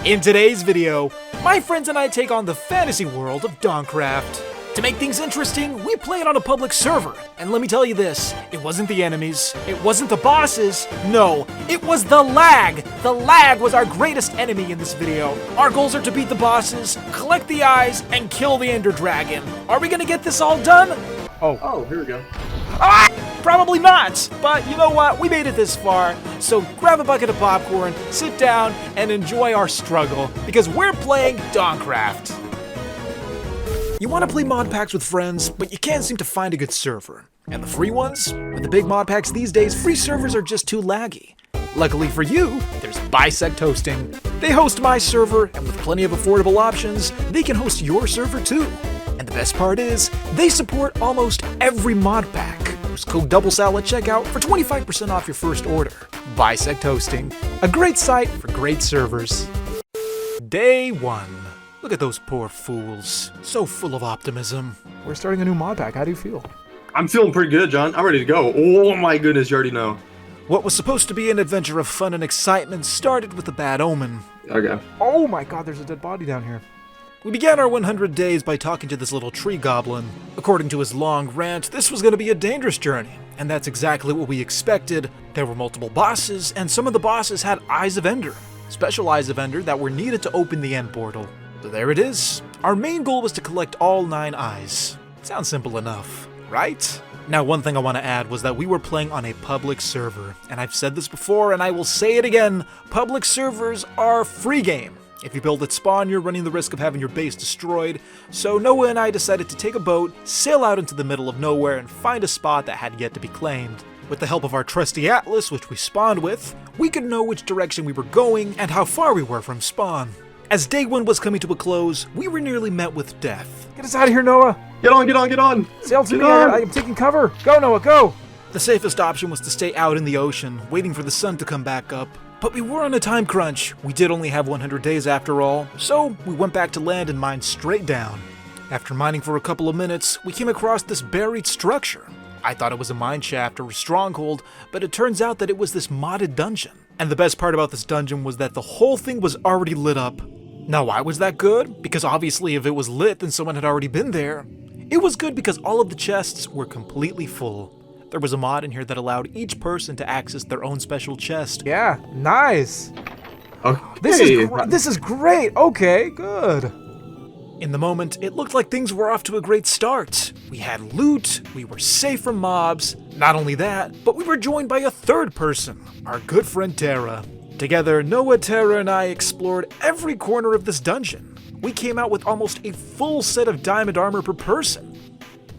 In today's video, my friends and I take on the fantasy world of Dawncraft. To make things interesting, we play it on a public server, and let me tell you this, it wasn't the enemies, it wasn't the bosses, no, it was the lag! The lag was our greatest enemy in this video. Our goals are to beat the bosses, collect the eyes, and kill the Ender Dragon. Are we gonna get this all done? Oh, here we go. Ah! Probably not, but you know what, we made it this far, so grab a bucket of popcorn, sit down, and enjoy our struggle, because we're playing Dawncraft. You want to play mod packs with friends, but you can't seem to find a good server. And the free ones? With the big mod packs these days, free servers are just too laggy. Luckily for you, there's BISECT hosting. They host my server, and with plenty of affordable options, they can host your server too. And the best part is, they support almost every mod pack. Use code Doublesal at checkout for 25% off your first order. BISECT hosting, a great site for great servers. Day 1. Look at those poor fools. So full of optimism. We're starting a new mod pack. How do you feel? I'm feeling pretty good, John. I'm ready to go. Oh my goodness, you already know. What was supposed to be an adventure of fun and excitement started with a bad omen. Okay. Oh my god, there's a dead body down here. We began our 100 days by talking to this little tree goblin. According to his long rant, this was going to be a dangerous journey, and that's exactly what we expected. There were multiple bosses, and some of the bosses had Eyes of Ender, special Eyes of Ender that were needed to open the end portal. So there it is. Our main goal was to collect all 9 eyes. Sounds simple enough, right? Now, one thing I want to add was that we were playing on a public server, and I've said this before and I will say it again, public servers are free game. If you build at spawn, you're running the risk of having your base destroyed, so Noah and I decided to take a boat, sail out into the middle of nowhere, and find a spot that had yet to be claimed. With the help of our trusty atlas, which we spawned with, we could know which direction we were going and how far we were from spawn. As day 1 was coming to a close, we were nearly met with death. Get us out of here, Noah! Get on, get on, get on! Sail to Get me, on. I am taking cover! Go, Noah, go! The safest option was to stay out in the ocean, waiting for the sun to come back up. But we were on a time crunch. We did only have 100 days after all, so we went back to land and mined straight down. After mining for a couple of minutes, we came across this buried structure. I thought it was a mine shaft or a stronghold, but it turns out that it was this modded dungeon. And the best part about this dungeon was that the whole thing was already lit up. Now, why was that good? Because obviously if it was lit, then someone had already been there. It was good because all of the chests were completely full. There was a mod in here that allowed each person to access their own special chest. Yeah, nice! Okay. This is great! Okay, good! In the moment, it looked like things were off to a great start. We had loot, we were safe from mobs. Not only that, but we were joined by a third person, our good friend Tara. Together, Noah, Tara, and I explored every corner of this dungeon. We came out with almost a full set of diamond armor per person.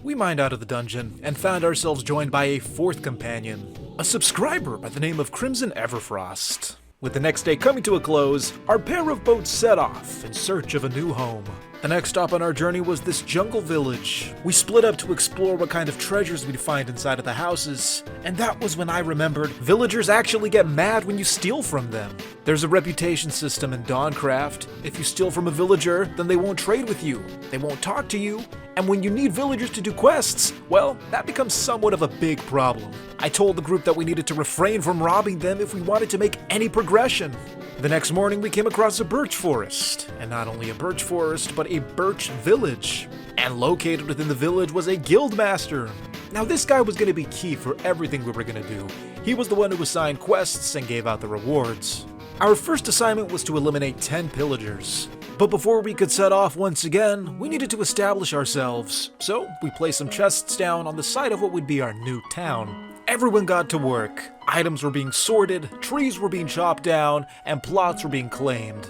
We mined out of the dungeon and found ourselves joined by a fourth companion, a subscriber by the name of Crimson Everfrost. With the next day coming to a close, our pair of boats set off in search of a new home. The next stop on our journey was this jungle village. We split up to explore what kind of treasures we'd find inside of the houses, and that was when I remembered villagers actually get mad when you steal from them. There's a reputation system in Dawncraft. If you steal from a villager, then they won't trade with you, they won't talk to you, and when you need villagers to do quests, well, that becomes somewhat of a big problem. I told the group that we needed to refrain from robbing them if we wanted to make any progression. The next morning we came across a birch forest, and not only a birch forest, but a birch village. And located within the village was a guild master. Now this guy was going to be key for everything we were going to do. He was the one who assigned quests and gave out the rewards. Our first assignment was to eliminate 10 pillagers. But before we could set off once again, we needed to establish ourselves. So we placed some chests down on the side of what would be our new town. Everyone got to work. Items were being sorted, trees were being chopped down, and plots were being claimed.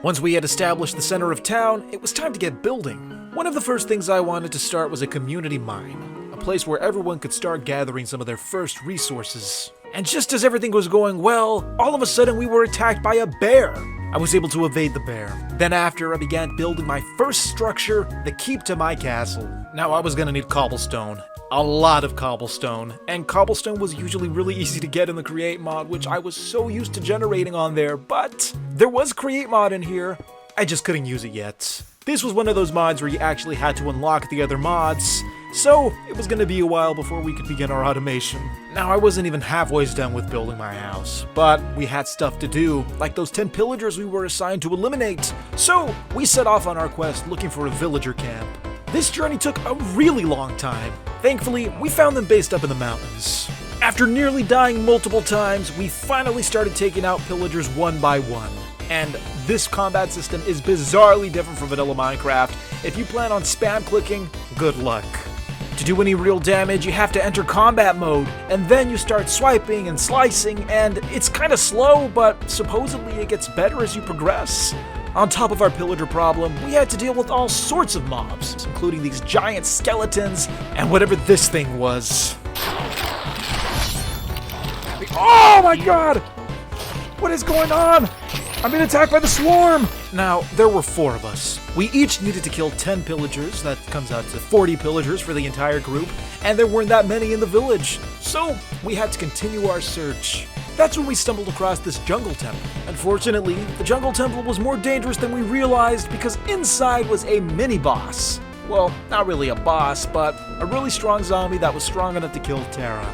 Once we had established the center of town, it was time to get building. One of the first things I wanted to start was a community mine, a place where everyone could start gathering some of their first resources. And just as everything was going well, all of a sudden we were attacked by a bear. I was able to evade the bear. Then after, I began building my first structure, the keep to my castle. Now I was gonna need cobblestone. A lot of cobblestone, and cobblestone was usually really easy to get in the create mod, which I was so used to generating on there, but there was create mod in here, I just couldn't use it yet. This was one of those mods where you actually had to unlock the other mods, so it was gonna be a while before we could begin our automation. Now, I wasn't even halfway done with building my house, but we had stuff to do, like those 10 pillagers we were assigned to eliminate. So we set off on our quest looking for a villager camp. This journey took a really long time. Thankfully, we found them based up in the mountains. After nearly dying multiple times, we finally started taking out pillagers one by one. And this combat system is bizarrely different from vanilla Minecraft. If you plan on spam clicking, good luck. To do any real damage, you have to enter combat mode, and then you start swiping and slicing, and it's kinda slow, but supposedly it gets better as you progress. On top of our pillager problem, we had to deal with all sorts of mobs, including these giant skeletons, and whatever this thing was. Oh my god! What is going on? I'm being attacked by the swarm! Now, there were 4 of us. We each needed to kill 10 pillagers, that comes out to 40 pillagers for the entire group, and there weren't that many in the village, so we had to continue our search. That's when we stumbled across this jungle temple. Unfortunately, the jungle temple was more dangerous than we realized because inside was a mini-boss. Well, not really a boss, but a really strong zombie that was strong enough to kill Terra.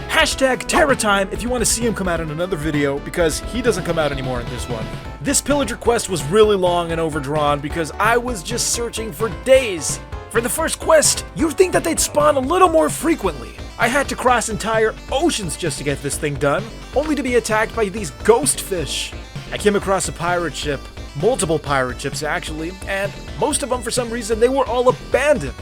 Hashtag Terra time if you want to see him come out in another video, because he doesn't come out anymore in this one. This pillager quest was really long and overdrawn because I was just searching for days. For the first quest, you'd think that they'd spawn a little more frequently. I had to cross entire oceans just to get this thing done, only to be attacked by these ghost fish. I came across a pirate ship, multiple pirate ships actually, and most of them for some reason they were all abandoned.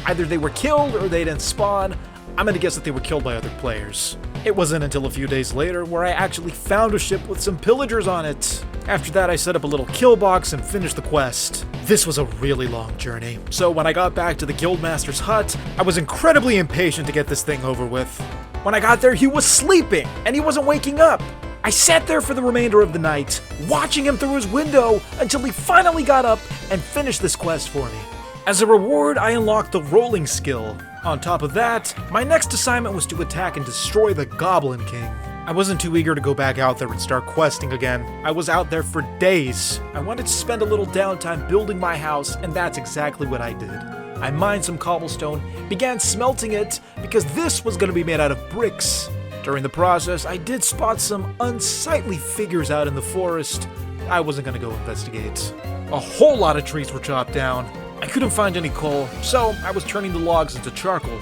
Either they were killed or they didn't spawn. I'm gonna guess that they were killed by other players. It wasn't until a few days later where I actually found a ship with some pillagers on it. After that, I set up a little kill box and finished the quest. This was a really long journey, so when I got back to the guildmaster's hut, I was incredibly impatient to get this thing over with. When I got there, he was sleeping, and he wasn't waking up. I sat there for the remainder of the night, watching him through his window until he finally got up and finished this quest for me. As a reward, I unlocked the rolling skill. On top of that, my next assignment was to attack and destroy the Goblin King. I wasn't too eager to go back out there and start questing again. I was out there for days. I wanted to spend a little downtime building my house, and that's exactly what I did. I mined some cobblestone, began smelting it, because this was going to be made out of bricks. During the process, I did spot some unsightly figures out in the forest. I wasn't going to go investigate. A whole lot of trees were chopped down. I couldn't find any coal, so I was turning the logs into charcoal.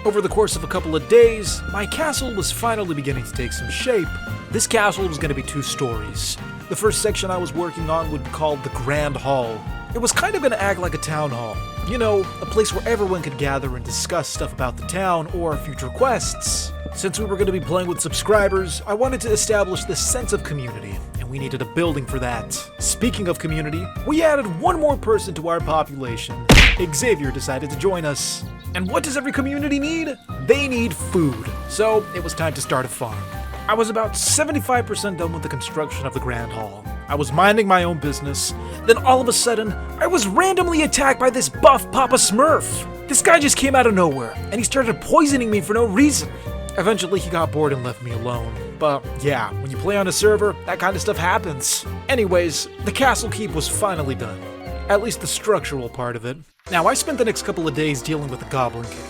Over the course of a couple of days, my castle was finally beginning to take some shape. This castle was going to be 2 stories. The first section I was working on would be called the Grand Hall. It was kind of going to act like a town hall. You know, a place where everyone could gather and discuss stuff about the town or future quests. Since we were going to be playing with subscribers, I wanted to establish this sense of community, and we needed a building for that. Speaking of community, we added one more person to our population. Xavier decided to join us. And what does every community need? They need food. So it was time to start a farm. I was about 75% done with the construction of the Grand Hall. I was minding my own business. Then all of a sudden, I was randomly attacked by this buff Papa Smurf. This guy just came out of nowhere, and he started poisoning me for no reason. Eventually, he got bored and left me alone. But yeah, when you play on a server, that kind of stuff happens. Anyways, the castle keep was finally done. At least the structural part of it. Now, I spent the next couple of days dealing with the Goblin King.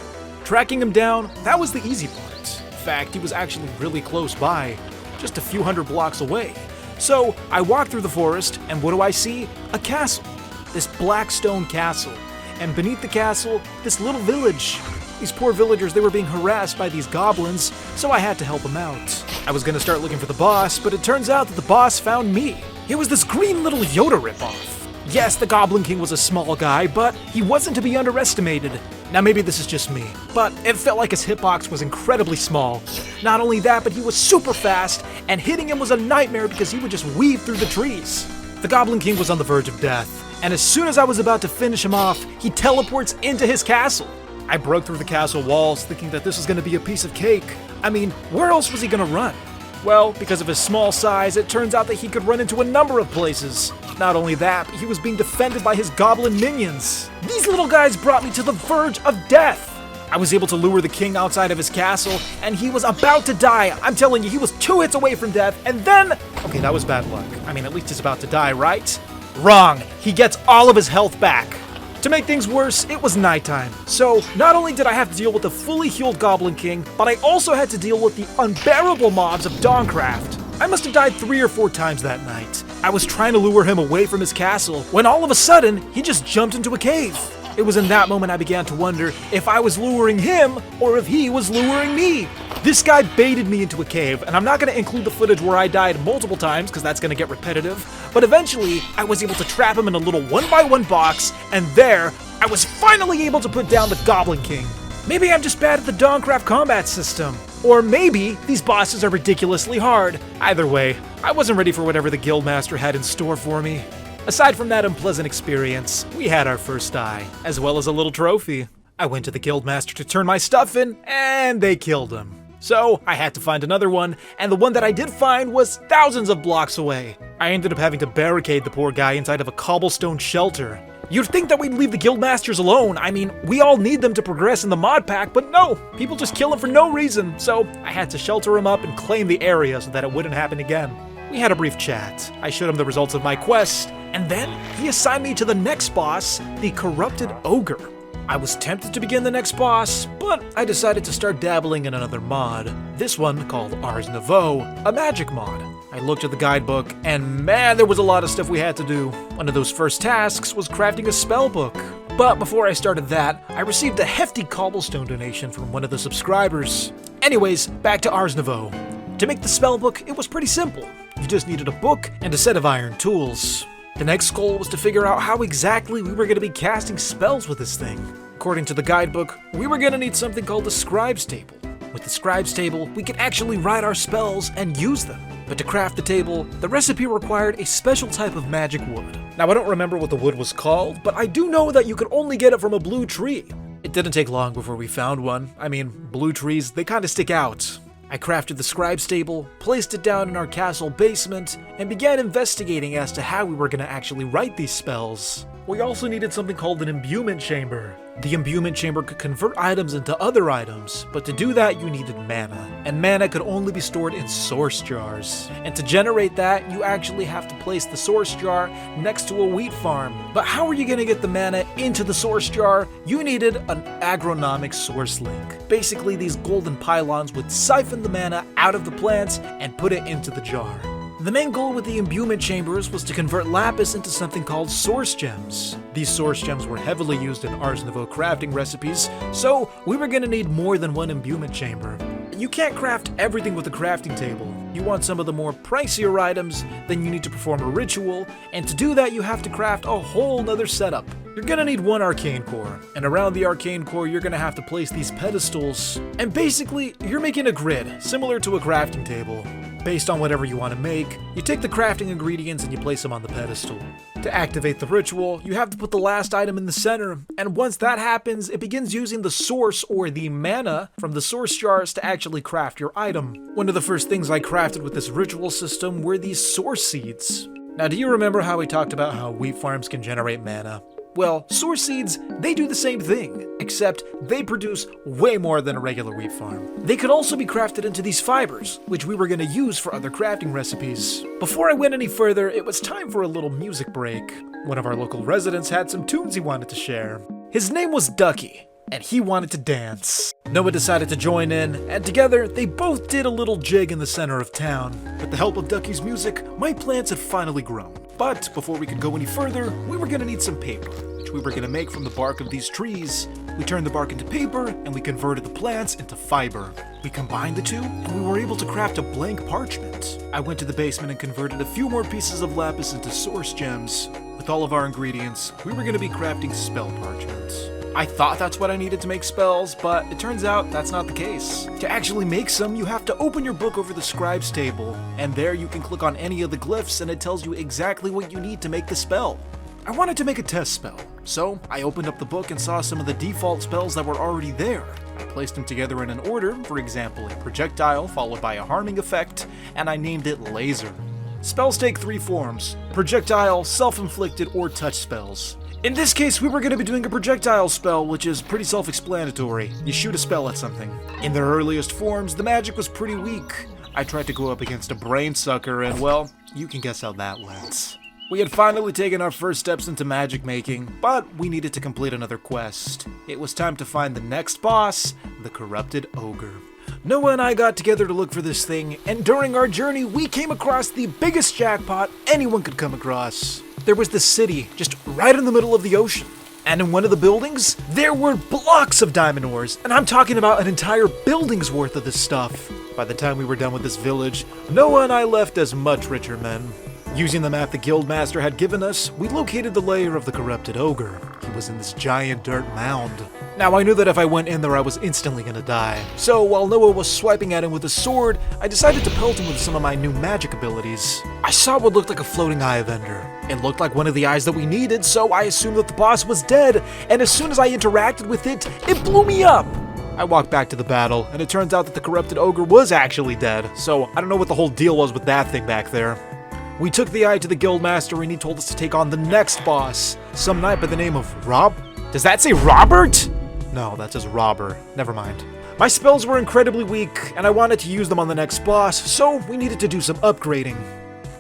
Tracking him down, that was the easy part. In fact, he was actually really close by, just a few hundred blocks away. So, I walked through the forest, and what do I see? A castle. This black stone castle. And beneath the castle, this little village. These poor villagers, they were being harassed by these goblins, so I had to help them out. I was gonna start looking for the boss, but it turns out that the boss found me. It was this green little Yoda ripoff. Yes, the Goblin King was a small guy, but he wasn't to be underestimated. Now maybe this is just me, but it felt like his hitbox was incredibly small. Not only that, but he was super fast, and hitting him was a nightmare because he would just weave through the trees. The Goblin King was on the verge of death, and as soon as I was about to finish him off, he teleports into his castle. I broke through the castle walls thinking that this was going to be a piece of cake. I mean, where else was he going to run? Well, because of his small size, it turns out that he could run into a number of places. Not only that, but he was being defended by his goblin minions. These little guys brought me to the verge of death. I was able to lure the king outside of his castle, and he was about to die. I'm telling you, he was 2 hits away from death, and then... Okay, that was bad luck. I mean, at least he's about to die, right? Wrong. He gets all of his health back. To make things worse, it was nighttime. So, not only did I have to deal with the fully healed Goblin King, but I also had to deal with the unbearable mobs of Dawncraft. I must have died 3 or 4 times that night. I was trying to lure him away from his castle, when all of a sudden, he just jumped into a cave. It was in that moment I began to wonder if I was luring him, or if he was luring me. This guy baited me into a cave, and I'm not going to include the footage where I died multiple times, because that's going to get repetitive, but eventually, I was able to trap him in a little 1x1 box, and there, I was finally able to put down the Goblin King. Maybe I'm just bad at the Dawncraft combat system. Or maybe these bosses are ridiculously hard. Either way, I wasn't ready for whatever the Guildmaster had in store for me. Aside from that unpleasant experience, we had our first die, as well as a little trophy. I went to the Guildmaster to turn my stuff in, and they killed him. So, I had to find another one, and the one that I did find was thousands of blocks away. I ended up having to barricade the poor guy inside of a cobblestone shelter. You'd think that we'd leave the Guildmasters alone. I mean, we all need them to progress in the Modpack, but no! People just kill him for no reason, so I had to shelter him up and claim the area so that it wouldn't happen again. We had a brief chat. I showed him the results of my quest, and then he assigned me to the next boss, the Corrupted Ogre. I was tempted to begin the next boss, but I decided to start dabbling in another mod. This one called Ars Nouveau, a magic mod. I looked at the guidebook, and man, there was a lot of stuff we had to do. One of those first tasks was crafting a spell book. But before I started that, I received a hefty cobblestone donation from one of the subscribers. Anyways, back to Ars Nouveau. To make the spell book, it was pretty simple. You just needed a book and a set of iron tools. The next goal was to figure out how exactly we were going to be casting spells with this thing. According to the guidebook, we were going to need something called the Scribe's Table. With the Scribe's Table, we could actually write our spells and use them. But to craft the table, the recipe required a special type of magic wood. Now I don't remember what the wood was called, but I do know that you could only get it from a blue tree. It didn't take long before we found one. I mean, blue trees, they kind of stick out. I crafted the Scribe's Table, placed it down in our castle basement, and began investigating as to how we were going to actually write these spells. We also needed something called an imbuement chamber. The imbuement chamber could convert items into other items, but to do that you needed mana, and mana could only be stored in source jars. And to generate that, you actually have to place the source jar next to a wheat farm. But how are you going to get the mana into the source jar? You needed an agronomic source link. Basically, these golden pylons would siphon the mana out of the plants and put it into the jar. The main goal with the imbuement chambers was to convert lapis into something called source gems. These source gems were heavily used in Ars Nouveau crafting recipes, so we were going to need more than one imbuement chamber. You can't craft everything with a crafting table. You want some of the more pricier items, then you need to perform a ritual, and to do that you have to craft a whole nother setup. You're gonna need one arcane core, and around the arcane core you're gonna have to place these pedestals, and basically you're making a grid, similar to a crafting table. Based on whatever you want to make, you take the crafting ingredients and you place them on the pedestal. To activate the ritual, you have to put the last item in the center, and once that happens, it begins using the source or the mana from the source jars to actually craft your item. One of the first things I crafted with this ritual system were these source seeds. Now, do you remember how we talked about how wheat farms can generate mana? Well, source seeds, they do the same thing, except they produce way more than a regular wheat farm. They could also be crafted into these fibers, which we were going to use for other crafting recipes. Before I went any further, it was time for a little music break. One of our local residents had some tunes he wanted to share. His name was Ducky, and he wanted to dance. Noah decided to join in, and together they both did a little jig in the center of town. With the help of Ducky's music, my plants had finally grown. But before we could go any further, we were going to need some paper, which we were going to make from the bark of these trees. We turned the bark into paper, and we converted the plants into fiber. We combined the two, and we were able to craft a blank parchment. I went to the basement and converted a few more pieces of lapis into source gems. With all of our ingredients, we were going to be crafting spell parchments. I thought that's what I needed to make spells, but it turns out that's not the case. To actually make some, you have to open your book over the Scribe's Table, and there you can click on any of the glyphs and it tells you exactly what you need to make the spell. I wanted to make a test spell, so I opened up the book and saw some of the default spells that were already there. I placed them together in an order, for example, a projectile followed by a harming effect, and I named it Laser. Spells take 3 forms: projectile, self-inflicted, or touch spells. In this case, we were going to be doing a projectile spell, which is pretty self-explanatory. You shoot a spell at something. In their earliest forms, the magic was pretty weak. I tried to go up against a brain sucker, and well, you can guess how that went. We had finally taken our first steps into magic making, but we needed to complete another quest. It was time to find the next boss, the corrupted Ogre. Noah and I got together to look for this thing, and during our journey, we came across the biggest jackpot anyone could come across. There was this city, just right in the middle of the ocean. And in one of the buildings, there were blocks of diamond ores, and I'm talking about an entire building's worth of this stuff. By the time we were done with this village, Noah and I left as much richer men. Using the map the Guildmaster had given us, we located the lair of the corrupted Ogre. He was in this giant dirt mound. Now I knew that if I went in there I was instantly gonna die. So while Noah was swiping at him with a sword, I decided to pelt him with some of my new magic abilities. I saw what looked like a floating eye vendor. It looked like one of the eyes that we needed, so I assumed that the boss was dead, and as soon as I interacted with it, it blew me up! I walked back to the battle, and it turns out that the corrupted Ogre was actually dead, so I don't know what the whole deal was with that thing back there. We took the eye to the Guildmaster and he told us to take on the next boss, some knight by the name of Rob? Does that say Robert? No, that says Robber. Never mind. My spells were incredibly weak, and I wanted to use them on the next boss, so we needed to do some upgrading.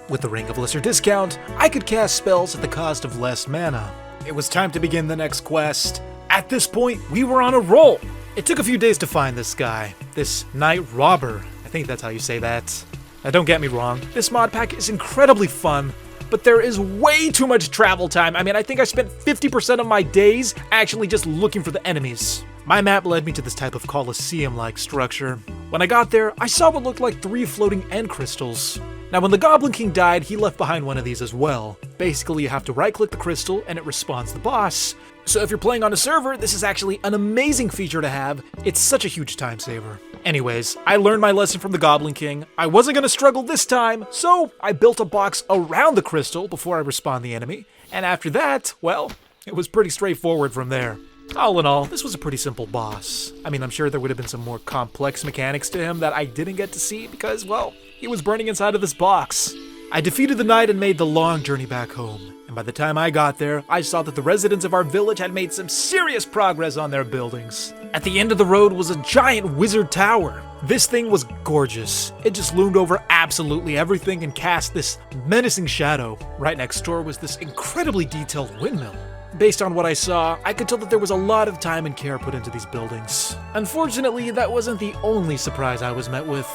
With the Ring of Lesser Discount, I could cast spells at the cost of less mana. It was time to begin the next quest. At this point, we were on a roll. It took a few days to find this guy, this Knight Robber. I think that's how you say that. Now don't get me wrong, this mod pack is incredibly fun, but there is way too much travel time. I mean, I think I spent 50% of my days actually just looking for the enemies. My map led me to this type of Colosseum-like structure. When I got there, I saw what looked like 3 floating end crystals. Now when the Goblin King died, he left behind one of these as well. Basically, you have to right-click the crystal and it respawns the boss. So if you're playing on a server, this is actually an amazing feature to have. It's such a huge time saver. Anyways, I learned my lesson from the Goblin King. I wasn't gonna struggle this time, so I built a box around the crystal before I respawned the enemy. And after that, well, it was pretty straightforward from there. All in all, this was a pretty simple boss. I mean, I'm sure there would have been some more complex mechanics to him that I didn't get to see because, well, he was burning inside of this box. I defeated the knight and made the long journey back home. And by the time I got there, I saw that the residents of our village had made some serious progress on their buildings. At the end of the road was a giant wizard tower. This thing was gorgeous. It just loomed over absolutely everything and cast this menacing shadow. Right next door was this incredibly detailed windmill. Based on what I saw, I could tell that there was a lot of time and care put into these buildings. Unfortunately, that wasn't the only surprise I was met with.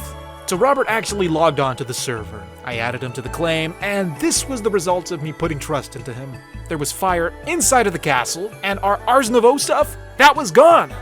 So Robert actually logged on to the server. I added him to the claim, and this was the result of me putting trust into him. There was fire inside of the castle, and our Ars Nouveau stuff, that was gone!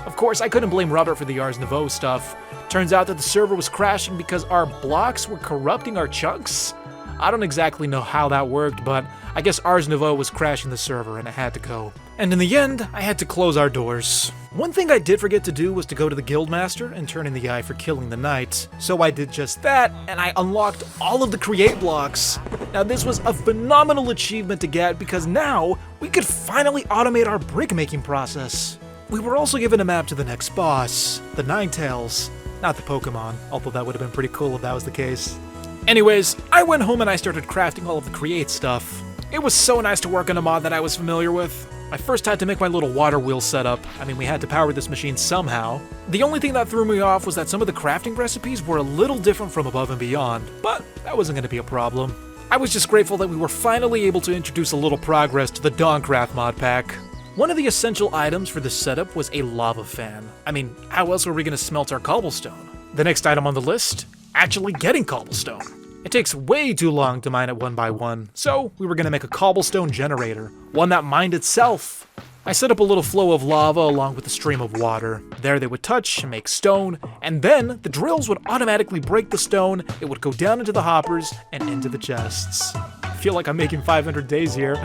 Of course, I couldn't blame Robert for the Ars Nouveau stuff. Turns out that the server was crashing because our blocks were corrupting our chunks? I don't exactly know how that worked, but I guess Ars Nouveau was crashing the server and it had to go. And in the end, I had to close our doors. One thing I did forget to do was to go to the Guildmaster and turn in the eye for killing the knight. So I did just that, and I unlocked all of the create blocks. Now this was a phenomenal achievement to get because now we could finally automate our brick making process. We were also given a map to the next boss, the Ninetales. Not the Pokemon, although that would have been pretty cool if that was the case. Anyways, I went home and I started crafting all of the create stuff. It was so nice to work on a mod that I was familiar with. I first had to make my little water wheel setup. I mean, we had to power this machine somehow. The only thing that threw me off was that some of the crafting recipes were a little different from Above and Beyond, but that wasn't going to be a problem. I was just grateful that we were finally able to introduce a little progress to the Dawncraft mod pack. One of the essential items for this setup was a lava fan. I mean, how else were we going to smelt our cobblestone? The next item on the list? Actually getting cobblestone. It takes way too long to mine it one by one, so we were going to make a cobblestone generator, one that mined itself. I set up a little flow of lava along with a stream of water. There they would touch and make stone, and then the drills would automatically break the stone, it would go down into the hoppers and into the chests. I feel like I'm making 500 days here.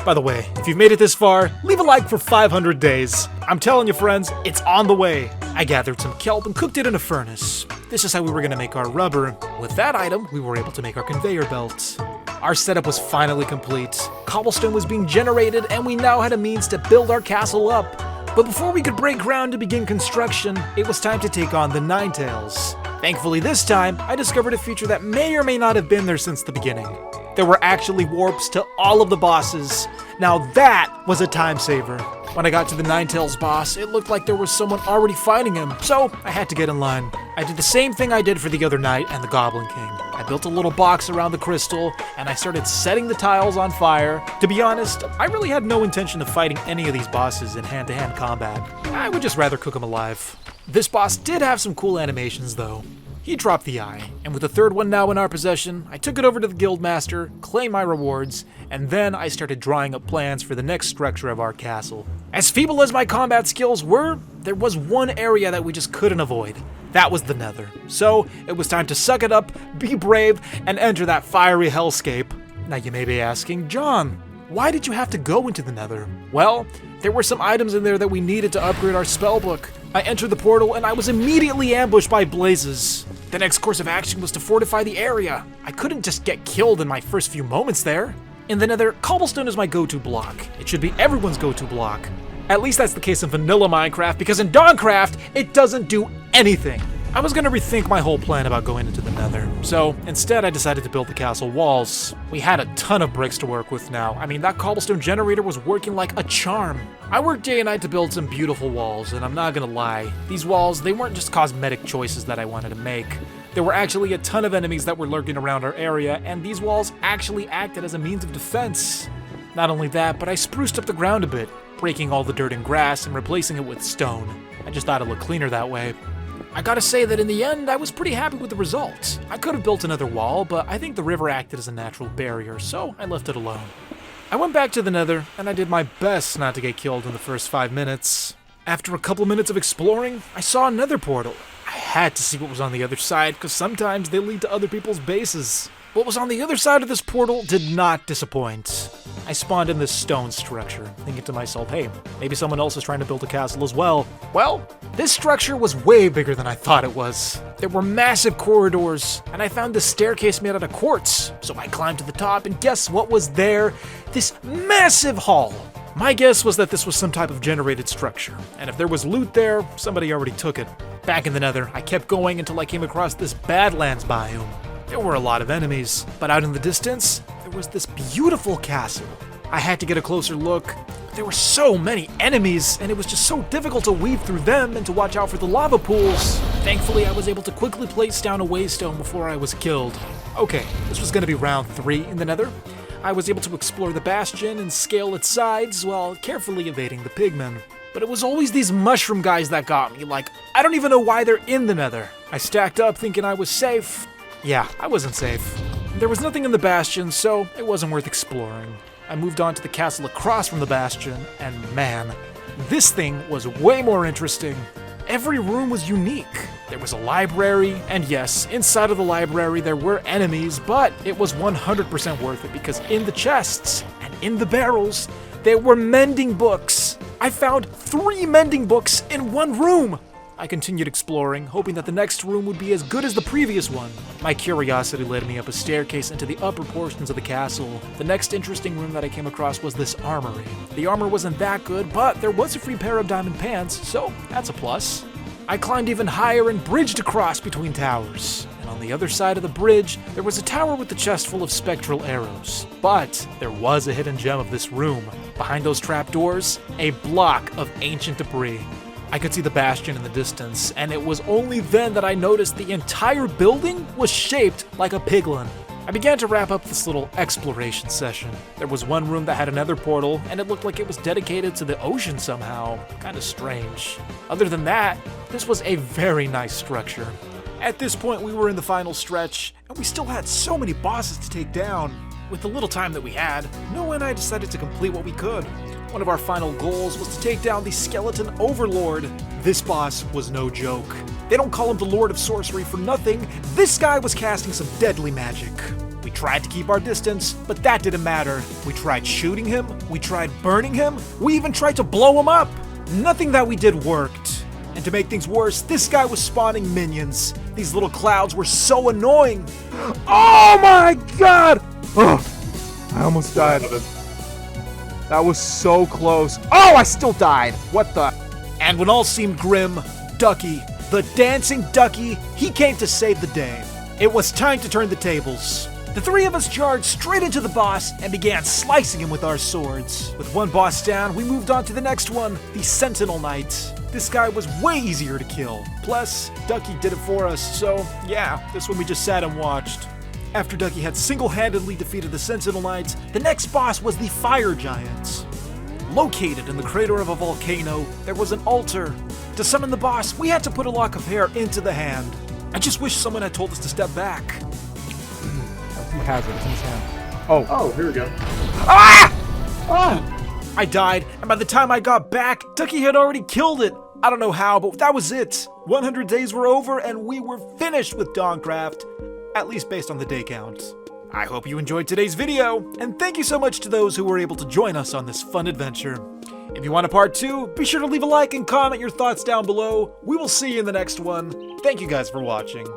By the way, if you've made it this far, leave a like for 500 days. I'm telling you friends, it's on the way. I gathered some kelp and cooked it in a furnace. This is how we were gonna make our rubber. With that item, we were able to make our conveyor belt. Our setup was finally complete. Cobblestone was being generated and we now had a means to build our castle up. But before we could break ground to begin construction, it was time to take on the Ninetales. Thankfully this time, I discovered a feature that may or may not have been there since the beginning. There were actually warps to all of the bosses. Now that was a time saver. When I got to the Ninetales boss, it looked like there was someone already fighting him, so I had to get in line. I did the same thing I did for the other night and the Goblin King. I built a little box around the crystal, and I started setting the tiles on fire. To be honest, I really had no intention of fighting any of these bosses in hand-to-hand combat. I would just rather cook them alive. This boss did have some cool animations though. He dropped the eye, and with the third one now in our possession, I took it over to the guildmaster, claimed my rewards, and then I started drawing up plans for the next structure of our castle. As feeble as my combat skills were, there was one area that we just couldn't avoid. That was the Nether. So it was time to suck it up, be brave, and enter that fiery hellscape. Now you may be asking, John, why did you have to go into the Nether? Well, there were some items in there that we needed to upgrade our spellbook. I entered the portal and I was immediately ambushed by blazes. The next course of action was to fortify the area. I couldn't just get killed in my first few moments there. In the Nether, cobblestone is my go-to block. It should be everyone's go-to block. At least that's the case in vanilla Minecraft, because in Dawncraft, it doesn't do anything. I was gonna rethink my whole plan about going into the Nether, so instead I decided to build the castle walls. We had a ton of bricks to work with now. I mean, that cobblestone generator was working like a charm. I worked day and night to build some beautiful walls, and I'm not gonna lie, these walls, they weren't just cosmetic choices that I wanted to make. There were actually a ton of enemies that were lurking around our area, and these walls actually acted as a means of defense. Not only that, but I spruced up the ground a bit, breaking all the dirt and grass and replacing it with stone. I just thought it looked cleaner that way. I gotta say that in the end, I was pretty happy with the results. I could have built another wall, but I think the river acted as a natural barrier, so I left it alone. I went back to the Nether, and I did my best not to get killed in the first 5 minutes. After a couple minutes of exploring, I saw another portal. I had to see what was on the other side, because sometimes they lead to other people's bases. What was on the other side of this portal did not disappoint. I spawned in this stone structure, thinking to myself, hey, maybe someone else is trying to build a castle as well. Well, this structure was way bigger than I thought it was. There were massive corridors, and I found this staircase made out of quartz. So I climbed to the top, and guess what was there? This massive hall. My guess was that this was some type of generated structure, and if there was loot there, somebody already took it. Back in the Nether, I kept going until I came across this Badlands biome. There were a lot of enemies, but out in the distance, there was this beautiful castle. I had to get a closer look, but there were so many enemies, and it was just so difficult to weave through them and to watch out for the lava pools. Thankfully, I was able to quickly place down a waystone before I was killed. Okay, this was gonna be round 3 in the Nether. I was able to explore the bastion and scale its sides while carefully evading the pigmen. But it was always these mushroom guys that got me, like, I don't even know why they're in the Nether. I stacked up thinking I was safe. Yeah, I wasn't safe. There was nothing in the bastion, so it wasn't worth exploring. I moved on to the castle across from the bastion, and man, this thing was way more interesting. Every room was unique. There was a library, and yes, inside of the library there were enemies, but it was 100% worth it because in the chests and in the barrels, there were mending books. I found 3 mending books in one room. I continued exploring, hoping that the next room would be as good as the previous one. My curiosity led me up a staircase into the upper portions of the castle. The next interesting room that I came across was this armory. The armor wasn't that good, but there was a free pair of diamond pants, so that's a plus. I climbed even higher and bridged across between towers. And on the other side of the bridge, there was a tower with a chest full of spectral arrows. But there was a hidden gem of this room. Behind those trapdoors, a block of ancient debris. I could see the bastion in the distance, and it was only then that I noticed the entire building was shaped like a piglin. I began to wrap up this little exploration session. There was one room that had another portal, and it looked like it was dedicated to the ocean somehow. Kinda strange. Other than that, this was a very nice structure. At this point, we were in the final stretch, and we still had so many bosses to take down. With the little time that we had, Noah and I decided to complete what we could. One of our final goals was to take down the Skeleton Overlord. This boss was no joke. They don't call him the Lord of Sorcery for nothing. This guy was casting some deadly magic. We tried to keep our distance, but that didn't matter. We tried shooting him, we tried burning him, we even tried to blow him up. Nothing that we did worked. And to make things worse, this guy was spawning minions. These little clouds were so annoying. Oh my god! Ugh, I almost died. That was so close. Oh, I still died. What the? And when all seemed grim, Ducky, the dancing Ducky, he came to save the day. It was time to turn the tables. The 3 of us charged straight into the boss and began slicing him with our swords. With one boss down, we moved on to the next one, the Sentinel Knight. This guy was way easier to kill. Plus, Ducky did it for us, so yeah, this one we just sat and watched. After Ducky had single-handedly defeated the Sentinel Knights, the next boss was the Fire Giants. Located in the crater of a volcano, there was an altar. To summon the boss, we had to put a lock of hair into the hand. I just wish someone had told us to step back. He has it. It's in his hand. Oh. Oh, here we go. Ah! Ah! I died, and by the time I got back, Ducky had already killed it. I don't know how, but that was it. 100 days were over, and we were finished with Dawncraft. At least based on the day count. I hope you enjoyed today's video, and thank you so much to those who were able to join us on this fun adventure. If you want a part 2, be sure to leave a like and comment your thoughts down below. We will see you in the next one. Thank you guys for watching.